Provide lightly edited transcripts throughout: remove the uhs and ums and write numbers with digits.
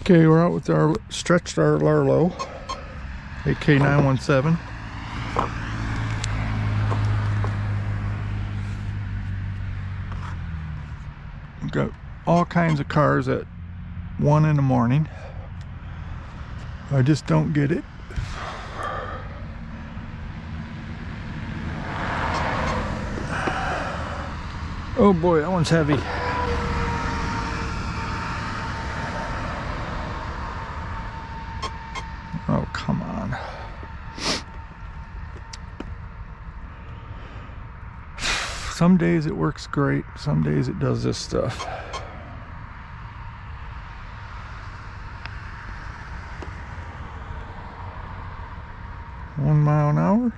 Okay, we're out with our stretched our Rlaarlo AK-917. We've got all kinds of cars at 1 in the morning. I just don't get it. Oh boy, that one's heavy. Oh, come on. Some days it works great, some days it does this stuff. One mile an hour.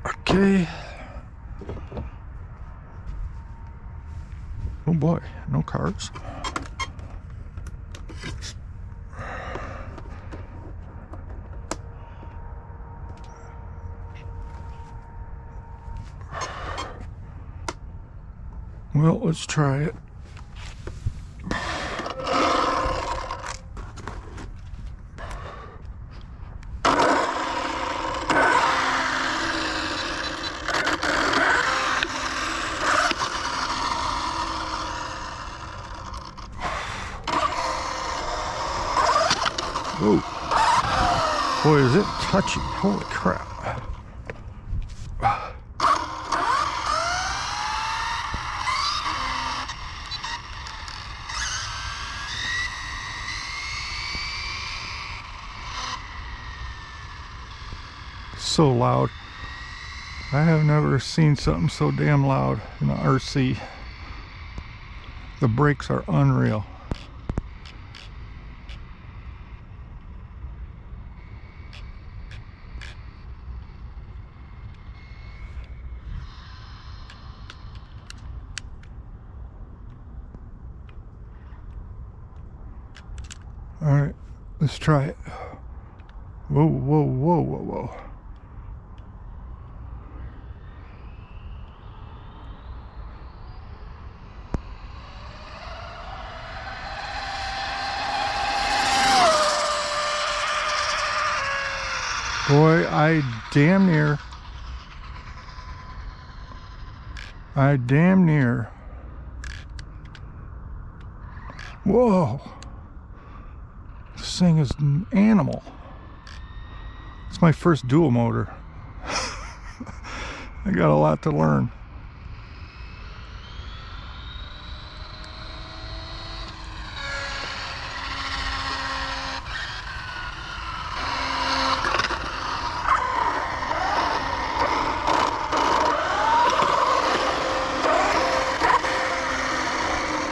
Okay. Oh boy, no cars. Well, let's try it. Whoa. Boy, is it touchy. Holy crap. So loud. I have never seen something so damn loud in the RC. The brakes are unreal. All right, let's try it. Whoa, whoa, whoa, whoa, whoa. Boy, I damn near. Whoa. This thing is an animal. It's my first dual motor. I got a lot to learn.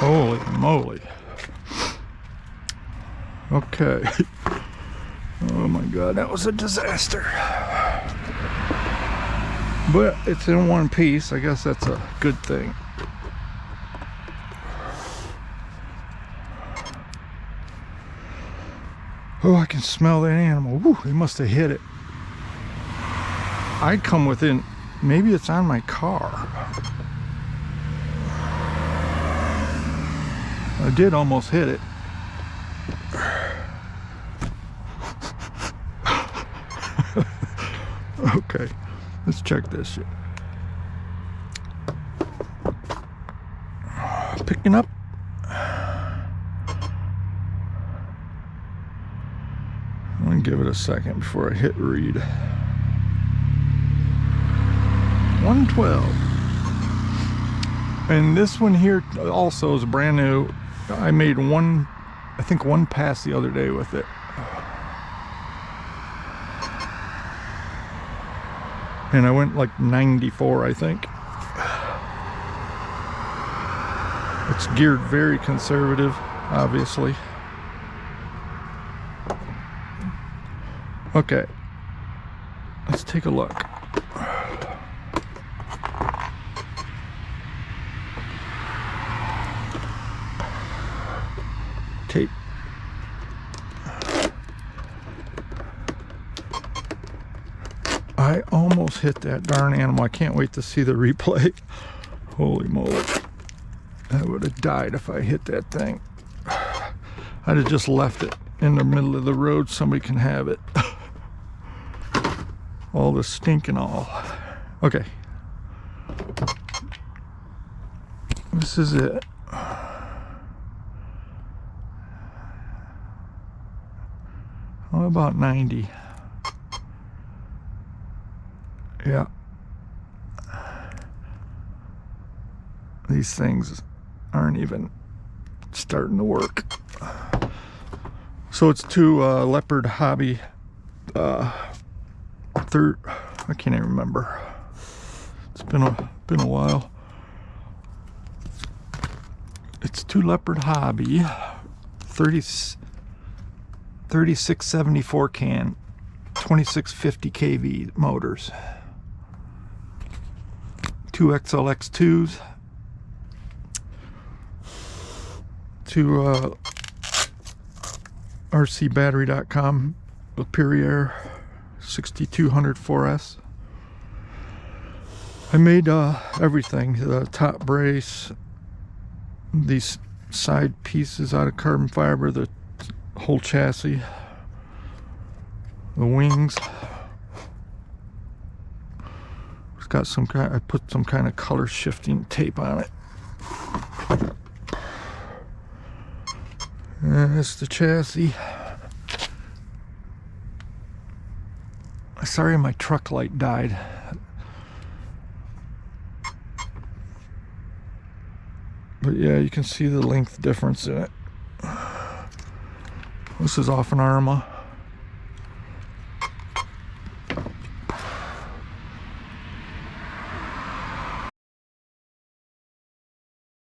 Holy moly. Okay. Oh my God, that was a disaster. But it's in one piece. I guess that's a good thing. Oh, I can smell that animal. Woo, they must have hit it. I'd come within, maybe it's on my car. I did almost hit it. Okay, let's check this shit. Picking up. I'm gonna give it a second before I hit read. 112. And this one here also is brand new. I made one, I think one pass the other day with it. And I went like 94, I think. It's geared very conservative, obviously. Okay, let's take a look. Tape. I almost hit that darn animal. I can't wait to see the replay. Holy moly. I would have died if I hit that thing. I'd have just left it in the middle of the road. Somebody can have it. All the stink and all. Okay. This is it. Oh, about 90. Yeah. These things aren't even starting to work. So it's two Leopard Hobby I can't even remember. It's been a while. It's two Leopard Hobby 3674 can 2650 kV motors. Two XLX2s. Two rcbattery.com Perrier 6200 4S. I made everything, the top brace, these side pieces out of carbon fiber, the whole chassis, the wings. It's got some kind, I put some kind of color shifting tape on it. And that's the chassis. Sorry, my truck light died. But yeah, you can see the length difference in it. This is off an Arma.